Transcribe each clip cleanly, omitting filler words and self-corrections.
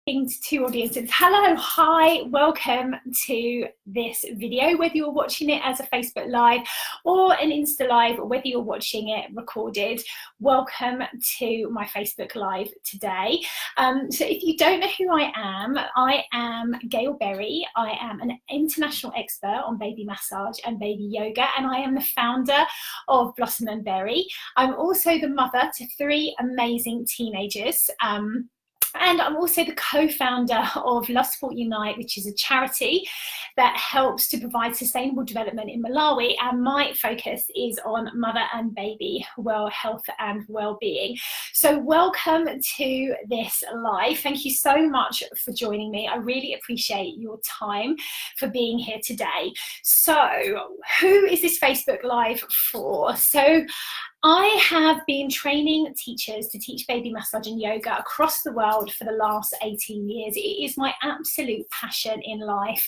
Two audiences. Hello, hi, welcome to this video, whether you're watching it as a Facebook Live or an Insta Live, or whether you're watching it recorded. Welcome to my Facebook Live today. So if you don't know who I am Gail Berry. I am an international expert on baby massage and baby yoga, and I am the founder of Blossom and Berry. I'm also the mother to 3 amazing teenagers. And I'm also the co-founder of Love Sport Unite, which is a charity that helps to provide sustainable development in Malawi. And my focus is on mother and baby health and well-being. So welcome to this live. Thank you so much for joining me. I really appreciate your time for being here today. So who is this Facebook Live for? So I have been training teachers to teach baby massage and yoga across the world for the last 18 years. It is my absolute passion in life,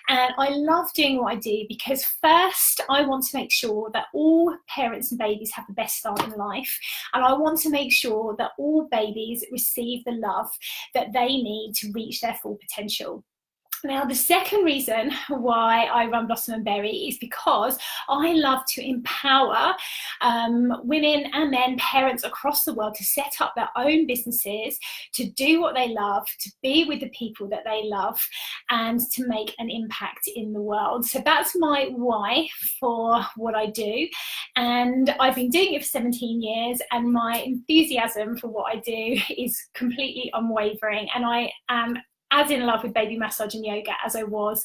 and I love doing what I do because first I want to make sure that all parents and babies have the best start in life, and I want to make sure that all babies receive the love that they need to reach their full potential. Now, the second reason why I run Blossom and Berry is because I love to empower women and men, parents across the world, to set up their own businesses, to do what they love, to be with the people that they love, and to make an impact in the world. So that's my why for what I do. And I've been doing it for 17 years, and my enthusiasm for what I do is completely unwavering. And I am as in love with baby massage and yoga as I was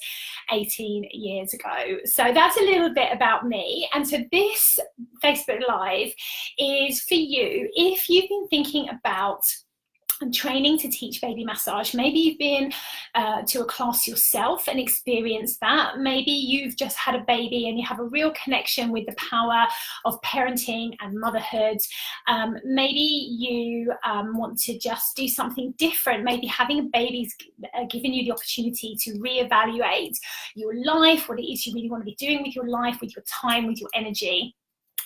18 years ago. So that's a little bit about me. And so this Facebook Live is for you if you've been thinking about training to teach baby massage. Maybe you've been to a class yourself and experienced that. Maybe you've just had a baby and you have a real connection with the power of parenting and motherhood. Maybe you want to just do something different. Maybe having a baby's given you the opportunity to reevaluate your life, what it is you really want to be doing with your life, with your time, with your energy.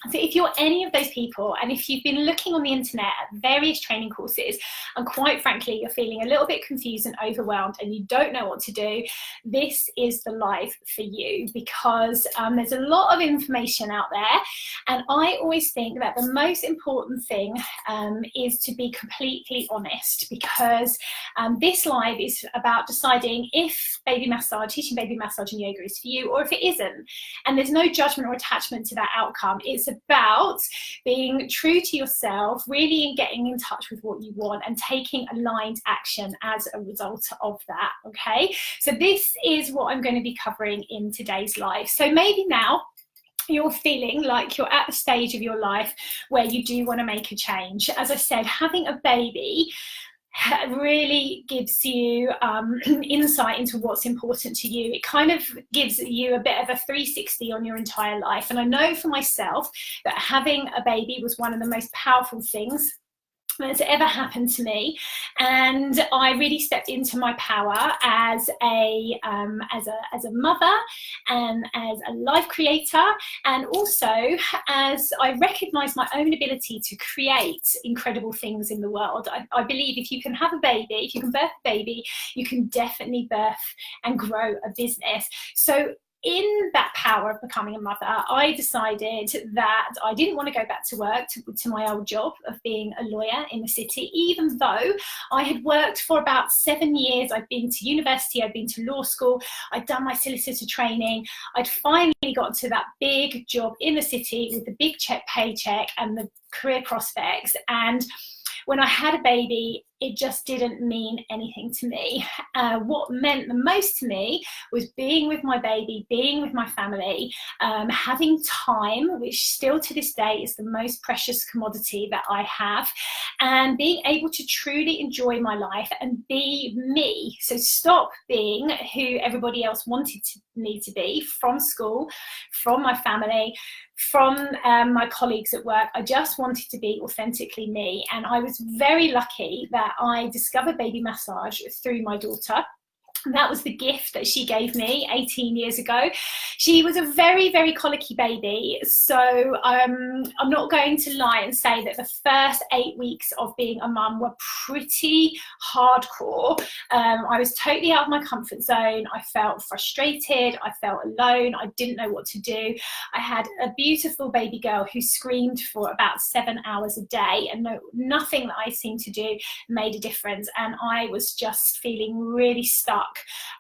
So if you're any of those people, and if you've been looking on the internet at various training courses, and quite frankly, you're feeling a little bit confused and overwhelmed and you don't know what to do, this is the live for you, because there's a lot of information out there. And I always think that the most important thing is to be completely honest, because this live is about deciding if teaching baby massage and yoga is for you, or if it isn't. And there's no judgment or attachment to that outcome. It's about being true to yourself, really getting in touch with what you want and taking aligned action as a result of that. Okay, so this is what I'm going to be covering in today's live. So maybe now you're feeling like you're at the stage of your life where you do want to make a change. As I said, having a baby really gives you insight into what's important to you. It kind of gives you a bit of a 360 on your entire life. And I know for myself that having a baby was one of the most powerful things that's ever happened to me, and I really stepped into my power as a mother and as a life creator, and also as I recognized my own ability to create incredible things in the world. I believe if you can have a baby, if you can birth a baby, you can definitely birth and grow a business. So in that power of becoming a mother, I decided that I didn't want to go back to work, to my old job of being a lawyer in the city, even though I had worked for about 7 years. I'd been to university, I'd been to law school, I'd done my solicitor training. I'd finally got to that big job in the city with the big paycheck and the career prospects. And when I had a baby, it just didn't mean anything to me. What meant the most to me was being with my baby, being with my family, having time, which still to this day is the most precious commodity that I have, and being able to truly enjoy my life and be me. So stop being who everybody else wanted me to be, from school, from my family, from my colleagues at work. I just wanted to be authentically me. And I was very lucky that I discovered baby massage through my daughter. And that was the gift that she gave me 18 years ago. She was a very, very colicky baby. So I'm not going to lie and say that the first 8 weeks of being a mum were pretty hardcore. I was totally out of my comfort zone. I felt frustrated. I felt alone. I didn't know what to do. I had a beautiful baby girl who screamed for about 7 hours a day, and nothing that I seemed to do made a difference. And I was just feeling really stuck.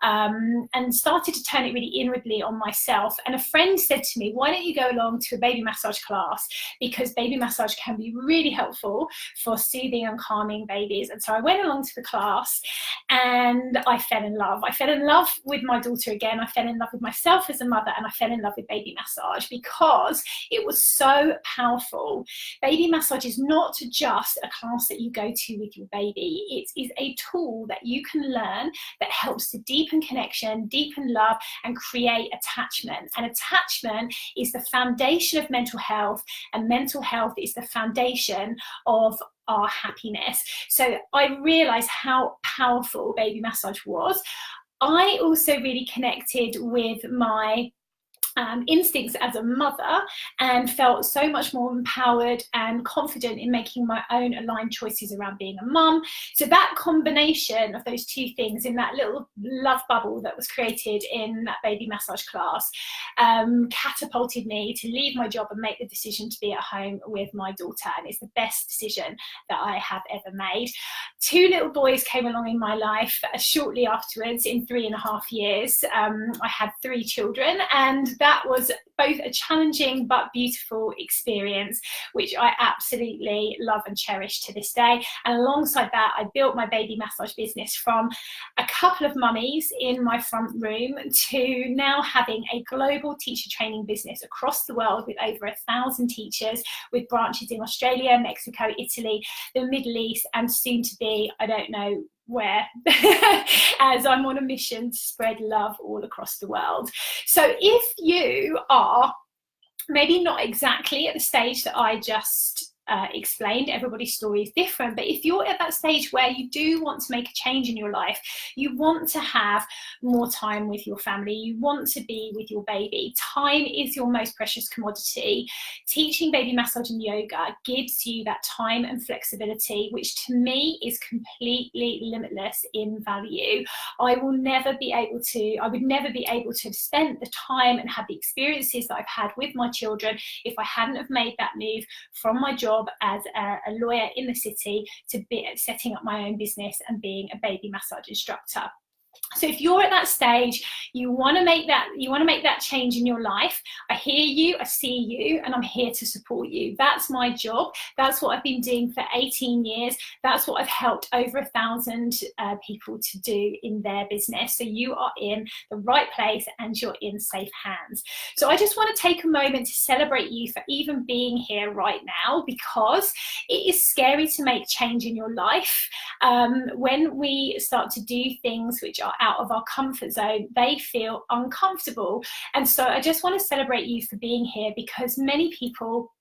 And started to turn it really inwardly on myself. And a friend said to me, why don't you go along to a baby massage class, because baby massage can be really helpful for soothing and calming babies. And so I went along to the class and I fell in love. I fell in love with my daughter again. I fell in love with myself as a mother, and I fell in love with baby massage because it was so powerful. Baby massage is not just a class that you go to with your baby. It is a tool that you can learn that helps to deepen connection, deepen love, and create attachment. And attachment is the foundation of mental health, and mental health is the foundation of our happiness. So I realized how powerful baby massage was. I also really connected with my instincts as a mother, and felt so much more empowered and confident in making my own aligned choices around being a mum. So that combination of those two things in that little love bubble that was created in that baby massage class catapulted me to leave my job and make the decision to be at home with my daughter. And it's the best decision that I have ever made. 2 little boys came along in my life shortly afterwards. In 3.5 years, I had 3 children, and that was both a challenging but beautiful experience, which I absolutely love and cherish to this day. And alongside that, I built my baby massage business from a couple of mummies in my front room to now having a global teacher training business across the world with over 1,000 teachers, with branches in Australia, Mexico, Italy, the Middle East, and soon to be, I don't know where, as I'm on a mission to spread love all across the world. So if you are maybe not exactly at the stage that I just explained, everybody's story is different, but if you're at that stage where you do want to make a change in your life, you want to have more time with your family, you want to be with your baby, time is your most precious commodity. Teaching baby massage and yoga gives you that time and flexibility, which to me is completely limitless in value. I would never be able to have spent the time and had the experiences that I've had with my children if I hadn't have made that move from my job as a lawyer in the city to be setting up my own business and being a baby massage instructor. So if you're at that stage, you want to make that change in your life, I hear you, I see you, and I'm here to support you. That's my job. That's what I've been doing for 18 years. That's what I've helped over 1,000 people to do in their business. So you are in the right place and you're in safe hands. So I just want to take a moment to celebrate you for even being here right now, because it is scary to make change in your life. When we start to do things which are out of our comfort zone, they feel uncomfortable. And so I just want to celebrate you for being here, because many people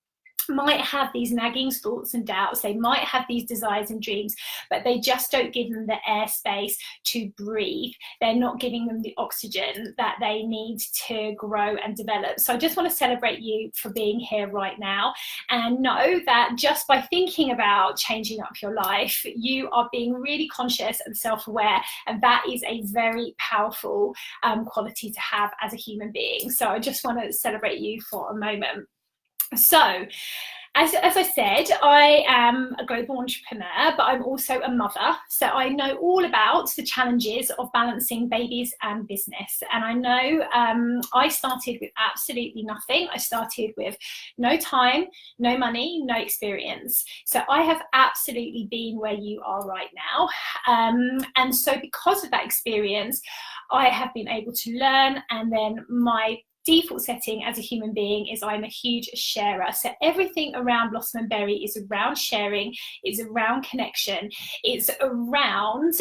might have these nagging thoughts and doubts, they might have these desires and dreams, but they just don't give them the airspace to breathe. They're not giving them the oxygen that they need to grow and develop. So I just want to celebrate you for being here right now, and know that just by thinking about changing up your life, you are being really conscious and self-aware, and that is a very powerful quality to have as a human being. So I just want to celebrate you for a moment. So, as I said, I am a global entrepreneur, but I'm also a mother. So I know all about the challenges of balancing babies and business. And I know I started with absolutely nothing. I started with no time, no money, no experience. So I have absolutely been where you are right now. And so because of that experience, I have been able to learn, and then my default setting as a human being is I'm a huge sharer. So everything around Blossom and Berry is around sharing, it's around connection, it's around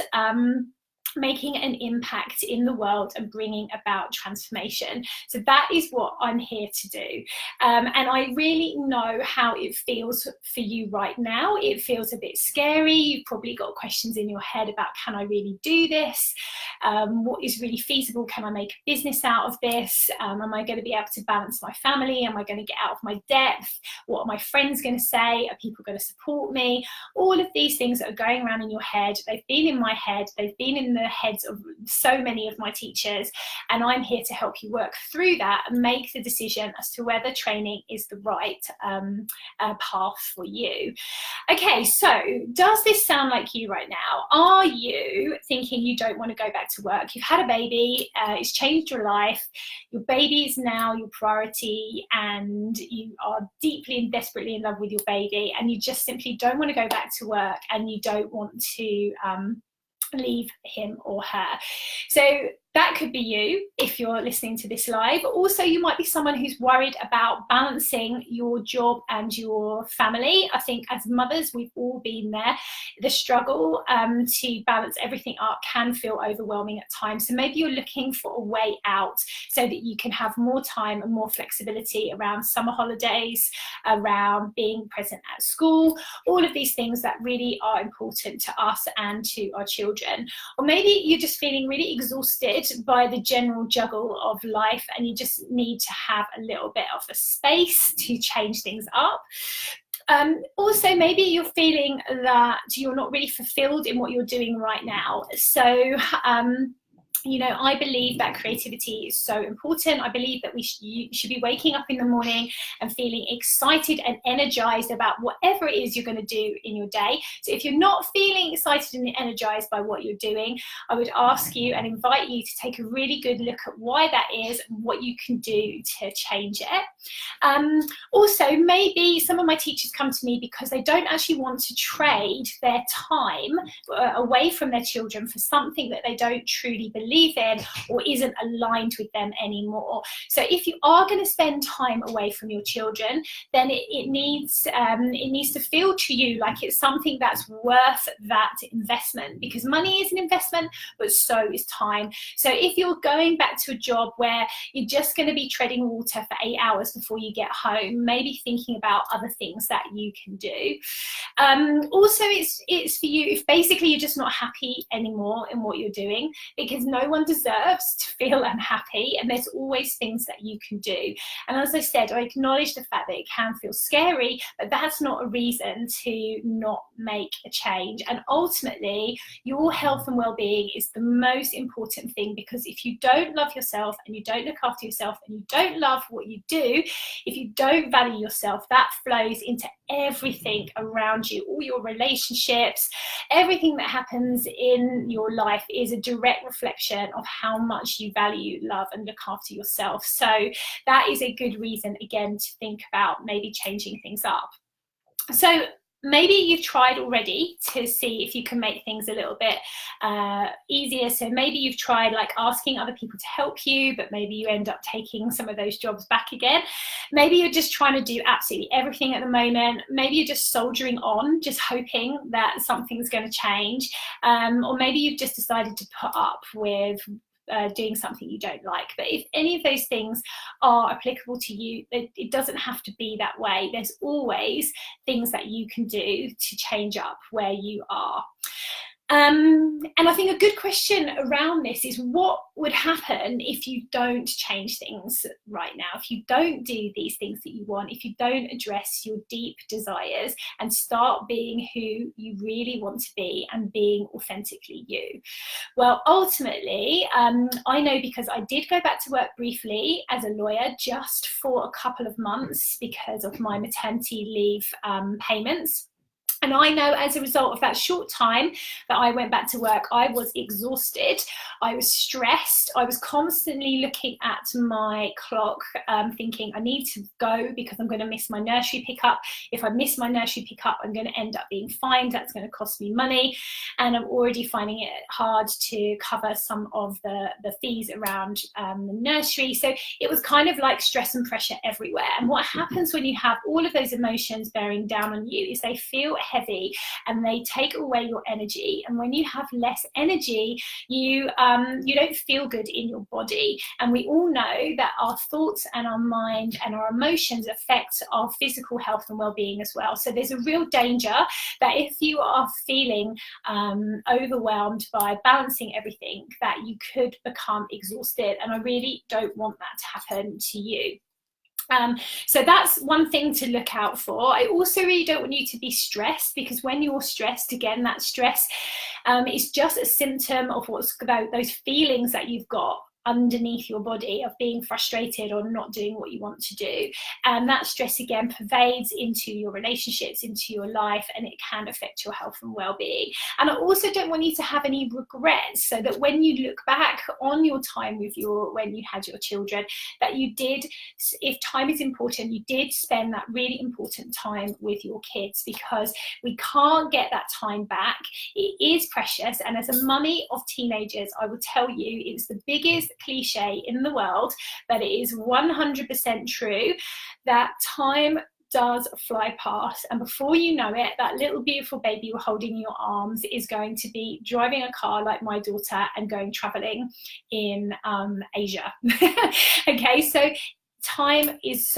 making an impact in the world and bringing about transformation. So that is what I'm here to do. And I really know how it feels for you right now. It feels a bit scary. You've probably got questions in your head about, can I really do this? What is really feasible? Can I make a business out of this? Am I going to be able to balance my family? Am I going to get out of my debt? What are my friends going to say? Are people going to support me? All of these things that are going around in your head, they've been in my head, they've been in the heads of so many of my teachers, and I'm here to help you work through that and make the decision as to whether training is the right path for you. Okay, so does this sound like you right now? Are you thinking you don't want to go back to work? You've had a baby, it's changed your life, your baby is now your priority, and you are deeply and desperately in love with your baby, and you just simply don't want to go back to work, and you don't want to leave him or her. So that could be you if you're listening to this live. Also, you might be someone who's worried about balancing your job and your family. I think as mothers, we've all been there. The struggle to balance everything up can feel overwhelming at times. So maybe you're looking for a way out so that you can have more time and more flexibility around summer holidays, around being present at school, all of these things that really are important to us and to our children. Or maybe you're just feeling really exhausted by the general juggle of life, and you just need to have a little bit of a space to change things up. Also, maybe you're feeling that you're not really fulfilled in what you're doing right now. So you know, I believe that creativity is so important. I believe that you should be waking up in the morning and feeling excited and energized about whatever it is you're going to do in your day. So if you're not feeling excited and energized by what you're doing, I would ask you and invite you to take a really good look at why that is and what you can do to change it. Also, maybe some of my teachers come to me because they don't actually want to trade their time away from their children for something that they don't truly believe in or isn't aligned with them anymore. So if you are going to spend time away from your children, then it needs to feel to you like it's something that's worth that investment, because money is an investment, but so is time. So if you're going back to a job where you're just going to be treading water for 8 hours before you get home, maybe thinking about other things that you can do. Also, it's for you if basically you're just not happy anymore in what you're doing, because no one deserves to feel unhappy, and there's always things that you can do. And as I said, I acknowledge the fact that it can feel scary, but that's not a reason to not make a change. And ultimately, your health and well-being is the most important thing, because if you don't love yourself and you don't look after yourself and you don't love what you do, if you don't value yourself, that flows into everything around you. All your relationships, everything that happens in your life is a direct reflection of how much you value, love, and look after yourself. So that is a good reason, again, to think about maybe changing things up. So maybe you've tried already to see if you can make things a little bit easier. So maybe you've tried like asking other people to help you, but maybe you end up taking some of those jobs back again. Maybe you're just trying to do absolutely everything at the moment. Maybe you're just soldiering on, just hoping that something's going to change. Or maybe you've just decided to put up with doing something you don't like. But if any of those things are applicable to you, it doesn't have to be that way. There's always things that you can do to change up where you are. And I think a good question around this is, what would happen if you don't change things right now? If you don't do these things that you want, if you don't address your deep desires and start being who you really want to be and being authentically you? Well, ultimately, I know, because I did go back to work briefly as a lawyer just for a couple of months because of my maternity leave payments. And I know as a result of that short time that I went back to work, I was exhausted, I was stressed, I was constantly looking at my clock, thinking I need to go because I'm going to miss my nursery pickup. If I miss my nursery pickup, I'm going to end up being fined. That's going to cost me money. And I'm already finding it hard to cover some of the fees around the nursery. So it was kind of like stress and pressure everywhere. And what happens when you have all of those emotions bearing down on you is they feel heavy and they take away your energy. And when you have less energy, you don't feel good in your body. And we all know that our thoughts and our mind and our emotions affect our physical health and well-being as well. So there's a real danger that if you are feeling overwhelmed by balancing everything, that you could become exhausted. And I really don't want that to happen to you. So that's one thing to look out for. I also really don't want you to be stressed, because when you're stressed, again, that stress is just a symptom of what's those feelings that you've got underneath your body of being frustrated or not doing what you want to do. And that stress again pervades into your relationships, into your life, and it can affect your health and well-being. And I also don't want you to have any regrets, so that when you look back on your time with when you had your children, that you did, if time is important, you did spend that really important time with your kids, because we can't get that time back. It is precious. And as a mummy of teenagers, I will tell you, it's the biggest cliche in the world, but it is 100% true that time does fly past, and before you know it, that little beautiful baby you're holding in your arms is going to be driving a car like my daughter and going traveling in Asia. Okay, so time is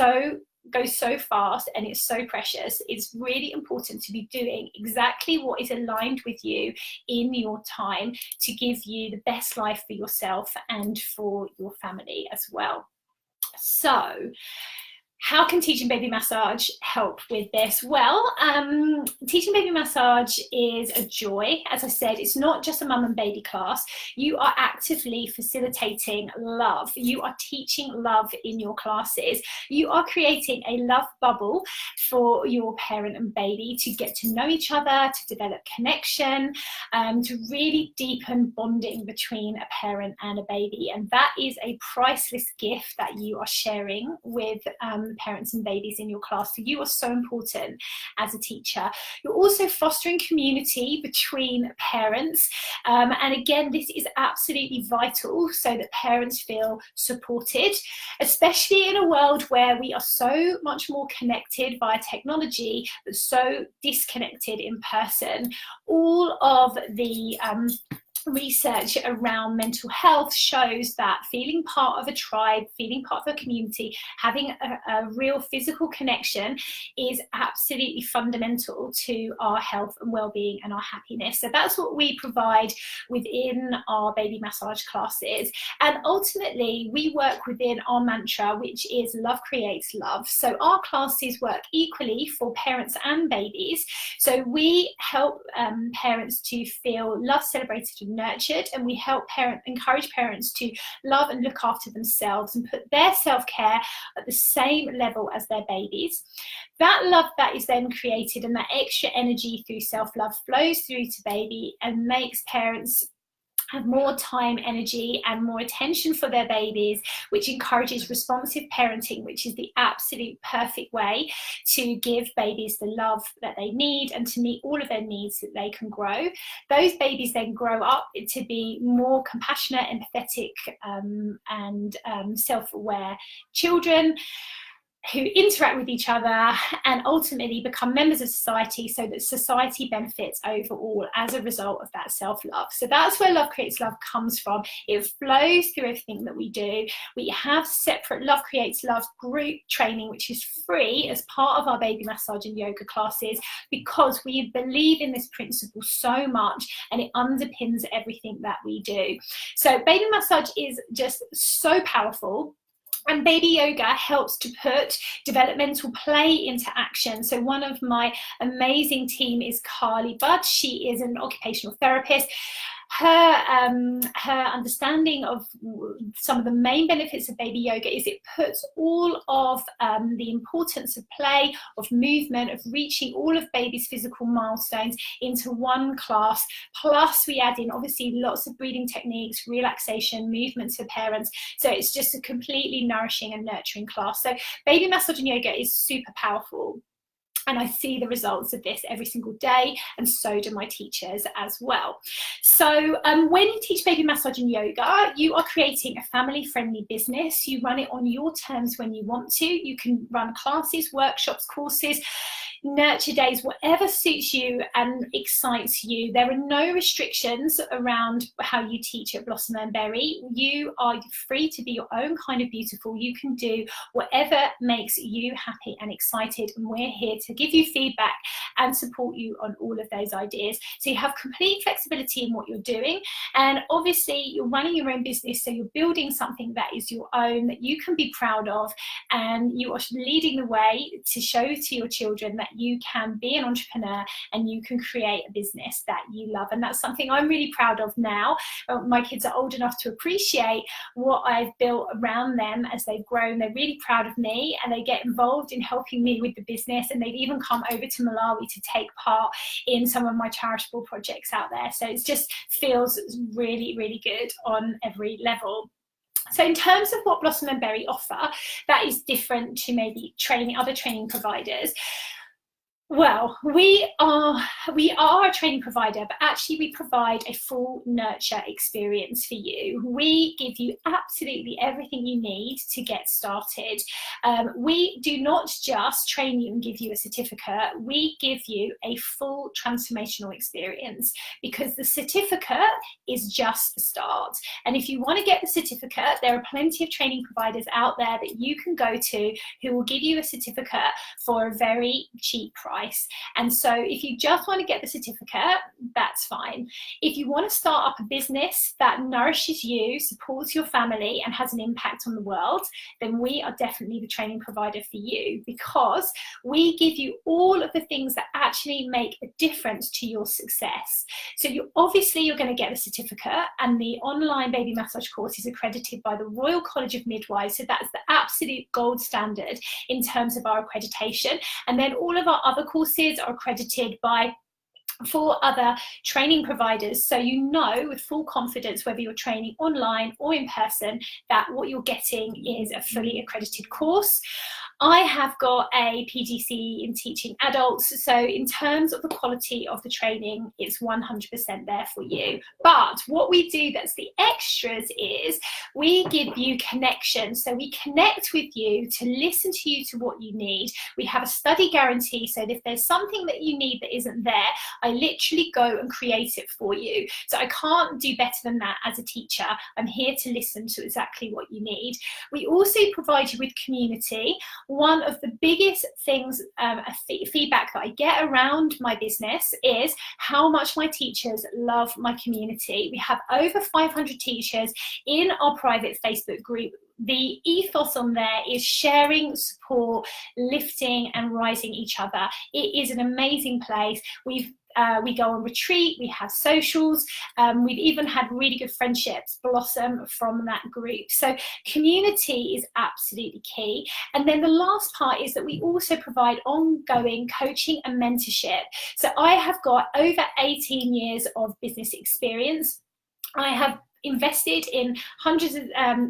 goes so fast and it's so precious. It's really important to be doing exactly what is aligned with you in your time to give you the best life for yourself and for your family as well. So how can teaching baby massage help with this? Well, teaching baby massage is a joy. As I said, it's not just a mum and baby class. You are actively facilitating love. You are teaching love in your classes. You are creating a love bubble for your parent and baby to get to know each other, to develop connection, to really deepen bonding between a parent and a baby. And that is a priceless gift that you are sharing with parents and babies in your class. So you are so important as a teacher. You're also fostering community between parents, and again, this is absolutely vital so that parents feel supported, especially in a world where we are so much more connected via technology but so disconnected in person. All of the research around mental health shows that feeling part of a tribe, feeling part of a community, having a real physical connection is absolutely fundamental to our health and well-being and our happiness. So that's what we provide within our baby massage classes. And ultimately, we work within our mantra, which is love creates love. So our classes work equally for parents and babies. So we help parents to feel loved, celebrated, and nurtured, and we help encourage parents to love and look after themselves and put their self-care at the same level as their babies. That love that is then created and that extra energy through self-love flows through to baby and makes parents have more time, energy, and more attention for their babies, which encourages responsive parenting, which is the absolute perfect way to give babies the love that they need and to meet all of their needs so that they can grow. Those babies then grow up to be more compassionate, empathetic, and self-aware children who interact with each other and ultimately become members of society, so that society benefits overall as a result of that self-love. So that's where Love Creates Love comes from. It flows through everything that we do. We have separate Love Creates Love group training, which is free as part of our baby massage and yoga classes, because we believe in this principle so much and it underpins everything that we do. So baby massage is just so powerful. And baby yoga helps to put developmental play into action. So one of my amazing team is Carly Budd. She is an occupational therapist. Her understanding of some of the main benefits of baby yoga is it puts all of the importance of play, of movement, of reaching all of baby's physical milestones into one class. Plus we add in obviously lots of breathing techniques, relaxation, movement for parents. So it's just a completely nourishing and nurturing class. So baby massage and yoga is super powerful. And I see the results of this every single day, and so do my teachers as well. So when you teach baby massage and yoga, you are creating a family-friendly business. You run it on your terms when you want to. You can run classes, workshops, courses. nurture days, whatever suits you and excites you. There are no restrictions around how you teach at Blossom and Berry. You are free to be your own kind of beautiful. You can do whatever makes you happy and excited, and we're here to give you feedback and support you on all of those ideas. So you have complete flexibility in what you're doing, and obviously you're running your own business, so you're building something that is your own, that you can be proud of, and you are leading the way to show to your children that you can be an entrepreneur and you can create a business that you love. And that's something I'm really proud of now. My kids are old enough to appreciate what I've built around them as they've grown. They're really proud of me, and they get involved in helping me with the business, and they've even come over to Malawi to take part in some of my charitable projects out there. So it just feels really, really good on every level. So in terms of what Blossom and Berry offer, that is different to maybe other training providers. Well, we are a training provider, but actually we provide a full nurture experience for you. We give you absolutely everything you need to get started. We do not just train you and give you a certificate. We give you a full transformational experience, because the certificate is just the start. And if you want to get the certificate, there are plenty of training providers out there that you can go to who will give you a certificate for a very cheap price. And so if you just want to get the certificate, that's fine. If you want to start up a business that nourishes you, supports your family, and has an impact on the world, then we are definitely the training provider for you, because we give you all of the things that actually make a difference to your success. So you're going to get a certificate, and the online baby massage course is accredited by the Royal College of Midwives. So that's the absolute gold standard in terms of our accreditation. And then all of our other courses are accredited by 4 other training providers, so you know with full confidence, whether you're training online or in person, that what you're getting is a fully accredited course. I have got a PGCE in teaching adults, so in terms of the quality of the training, it's 100% there for you. But what we do that's the extras is we give you connection. So we connect with you to listen to you to what you need. We have a study guarantee, so if there's something that you need that isn't there, I literally go and create it for you. So I can't do better than that as a teacher. I'm here to listen to exactly what you need. We also provide you with community. One of the biggest things, feedback that I get around my business is how much my teachers love my community. We have over 500 teachers in our private Facebook group. The ethos on there is sharing, support, lifting and rising each other. It is an amazing place. We go on retreat, we have socials, we've even had really good friendships blossom from that group. So community is absolutely key. And then the last part is that we also provide ongoing coaching and mentorship. So I have got over 18 years of business experience. I have invested in hundreds of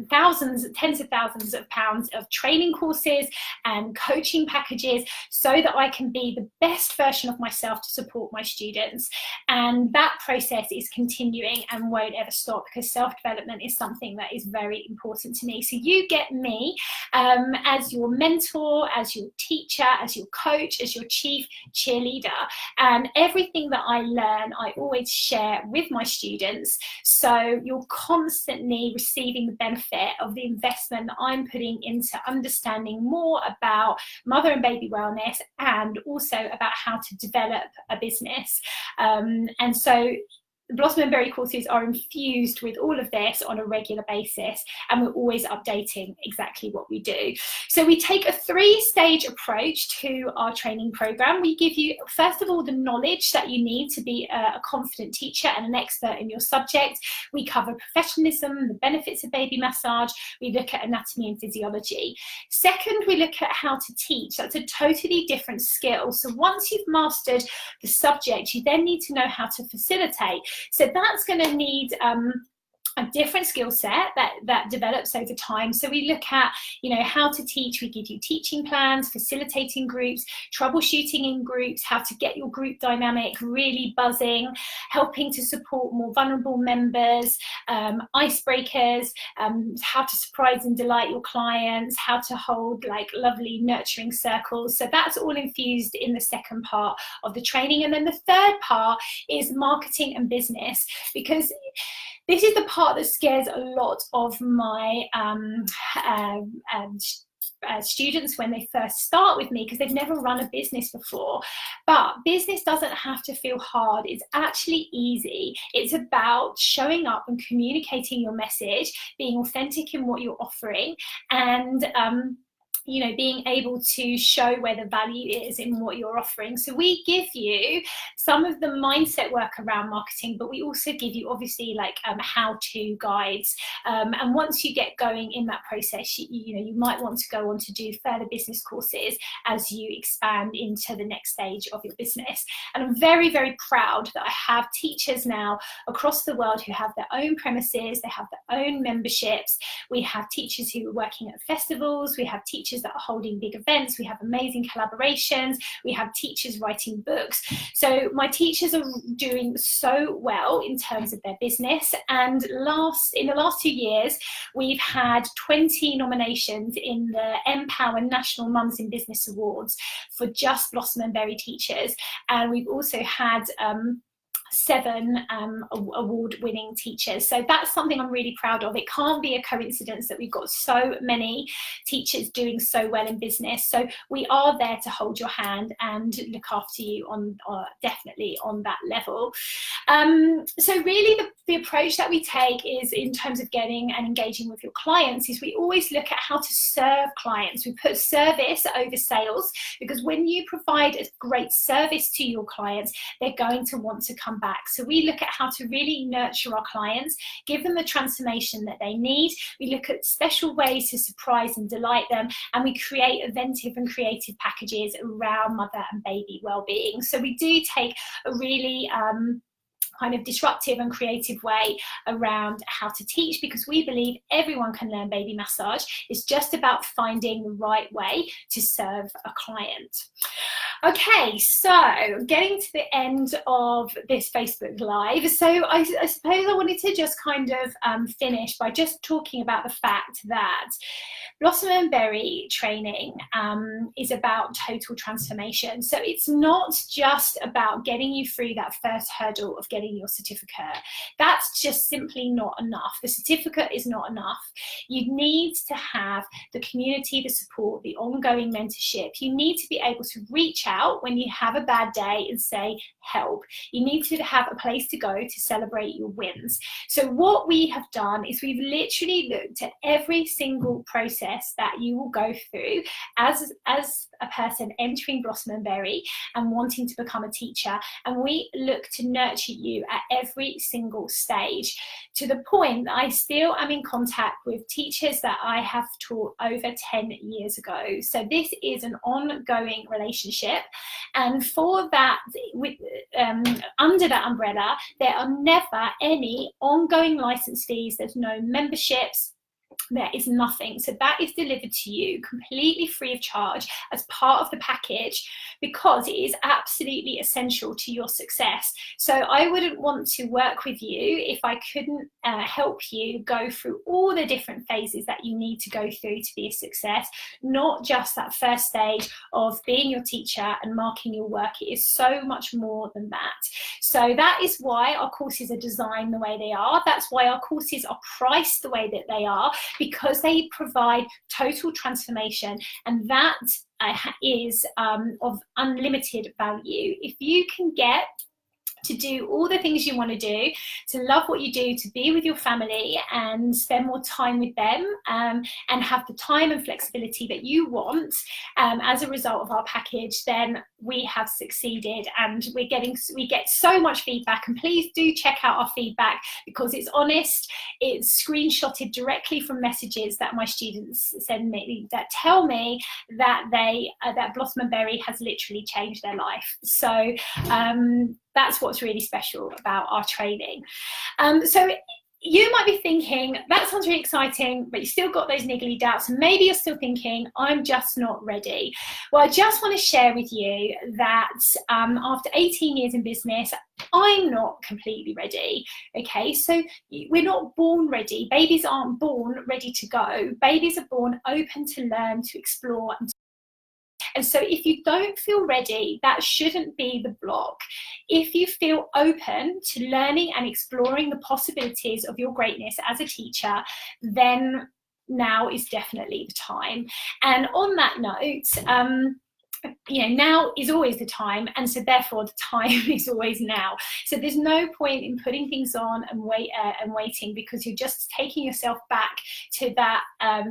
thousands, tens of thousands of pounds of training courses and coaching packages so that I can be the best version of myself to support my students. And that process is continuing and won't ever stop, because self-development is something that is very important to me. So you get me as your mentor, as your teacher, as your coach, as your chief cheerleader, and everything that I learn I always share with my students, so you're constantly receiving the benefit of the investment that I'm putting into understanding more about mother and baby wellness, and also about how to develop a business. And so the Blossom and Berry courses are infused with all of this on a regular basis, and we're always updating exactly what we do. So we take a 3-stage approach to our training program. We give you, first of all, the knowledge that you need to be a confident teacher and an expert in your subject. We cover professionalism, the benefits of baby massage. We look at anatomy and physiology. Second, we look at how to teach. That's a totally different skill. So once you've mastered the subject, you then need to know how to facilitate. So that's going to need a different skill set that develops over time. So we look at, how to teach. We give you teaching plans, facilitating groups, troubleshooting in groups, how to get your group dynamic really buzzing, helping to support more vulnerable members, icebreakers, how to surprise and delight your clients, how to hold like lovely nurturing circles. So that's all infused in the second part of the training. And then the third part is marketing and business, because this is the part that scares a lot of my students when they first start with me, because they've never run a business before. But business doesn't have to feel hard. It's actually easy. It's about showing up and communicating your message, being authentic in what you're offering, and being able to show where the value is in what you're offering. So we give you some of the mindset work around marketing, but we also give you obviously like how-to guides. And once you get going in that process, you might want to go on to do further business courses as you expand into the next stage of your business. And I'm very, very proud that I have teachers now across the world who have their own premises, they have their own memberships. We have teachers who are working at festivals, we have teachers that are holding big events, we have amazing collaborations, we have teachers writing books. So my teachers are doing so well in terms of their business. And in the last 2 years, we've had 20 nominations in the Empower National Mums in Business Awards for just Blossom and Berry teachers. And we've also had 7 award-winning teachers. So that's something I'm really proud of. It can't be a coincidence that we've got so many teachers doing so well in business. So we are there to hold your hand and look after you on definitely on that level. So really the approach that we take is, in terms of getting and engaging with your clients, is we always look at how to serve clients. We put service over sales, because when you provide a great service to your clients, they're going to want to come back. So we look at how to really nurture our clients, give them the transformation that they need. We look at special ways to surprise and delight them, and we create inventive and creative packages around mother and baby well-being. So we do take a really kind of disruptive and creative way around how to teach, because we believe everyone can learn baby massage. It's just about finding the right way to serve a client. Okay, so getting to the end of this Facebook Live. So I suppose I wanted to just kind of finish by just talking about the fact that Blossom and Berry training is about total transformation. So it's not just about getting you through that first hurdle of getting your certificate. That's just simply not enough. The certificate is not enough. You need to have the community, the support, the ongoing mentorship. You need to be able to reach out when you have a bad day and say, help. You need to have a place to go to celebrate your wins. So what we have done is we've literally looked at every single process that you will go through as a person entering Blossom and Berry and wanting to become a teacher, and we look to nurture you at every single stage, to the point that I still am in contact with teachers that I have taught over 10 years ago. So this is an ongoing relationship, and for that, under that umbrella, there are never any ongoing license fees. There's no memberships. There is nothing. So that is delivered to you completely free of charge as part of the package, because it is absolutely essential to your success. So I wouldn't want to work with you if I couldn't help you go through all the different phases that you need to go through to be a success, not just that first stage of being your teacher and marking your work. It is so much more than that. So that is why our courses are designed the way they are. That's why our courses are priced the way that they are, because they provide total transformation, and that is of unlimited value. If you can get to do all the things you want to do, to love what you do, to be with your family and spend more time with them, and have the time and flexibility that you want as a result of our package, then we have succeeded. And we get so much feedback, and please do check out our feedback, because it's honest. It's screenshotted directly from messages that my students send me that tell me that that Blossom and Berry has literally changed their life. So that's what's really special about our training. So you might be thinking, that sounds really exciting, but you still got those niggly doubts. And maybe you're still thinking, I'm just not ready. Well, I just want to share with you that after 18 years in business, I'm not completely ready. Okay, so we're not born ready. Babies aren't born ready to go. Babies are born open to learn, to explore, and so if you don't feel ready, that shouldn't be the block. If you feel open to learning and exploring the possibilities of your greatness as a teacher, then now is definitely the time. And on that note, now is always the time, and so therefore the time is always now. So there's no point in putting things on and waiting, because you're just taking yourself back to that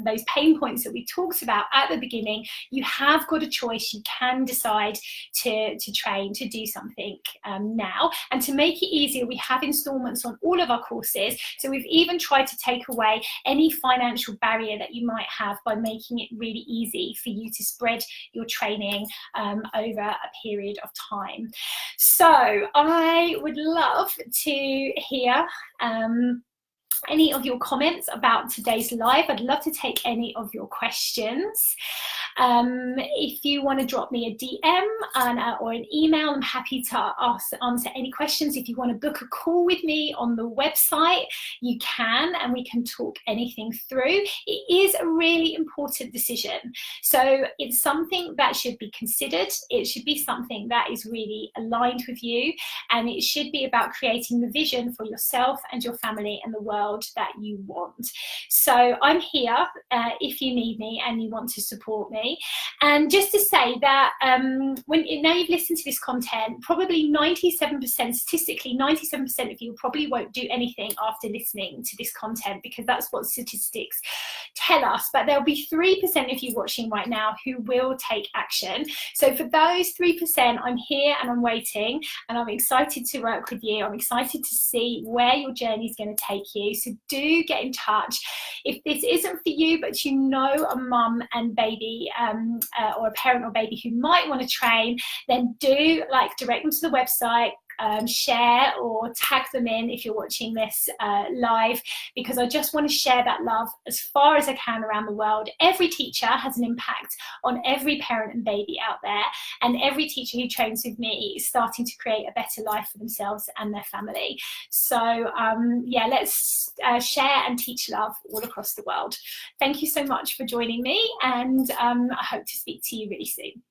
those pain points that we talked about at the beginning. You have got a choice. You can decide to train, to do something now. And to make it easier, we have installments on all of our courses. So we've even tried to take away any financial barrier that you might have by making it really easy for you to spread your training over a period of time. So I would love to hear any of your comments about today's live. I'd love to take any of your questions. If you want to drop me a DM or an email, I'm happy to answer any questions. If you want to book a call with me on the website, you can, and we can talk anything through. It is a really important decision. So it's something that should be considered. It should be something that is really aligned with you, and it should be about creating the vision for yourself and your family and the world that you want. So I'm here if you need me and you want to support me. And just to say that now you've listened to this content, probably 97%, statistically 97% of you probably won't do anything after listening to this content, because that's what statistics tell us. But there'll be 3% of you watching right now who will take action. So for those 3%, I'm here and I'm waiting, and I'm excited to work with you. I'm excited to see where your journey is going to take you. So do get in touch. If this isn't for you, but you know a mum and baby or a parent or baby who might want to train, then do direct them to the website. Share or tag them in if you're watching this live, because I just want to share that love as far as I can around the world. Every teacher has an impact on every parent and baby out there, and every teacher who trains with me is starting to create a better life for themselves and their family. So yeah, let's share and teach love all across the world. Thank you so much for joining me, and I hope to speak to you really soon.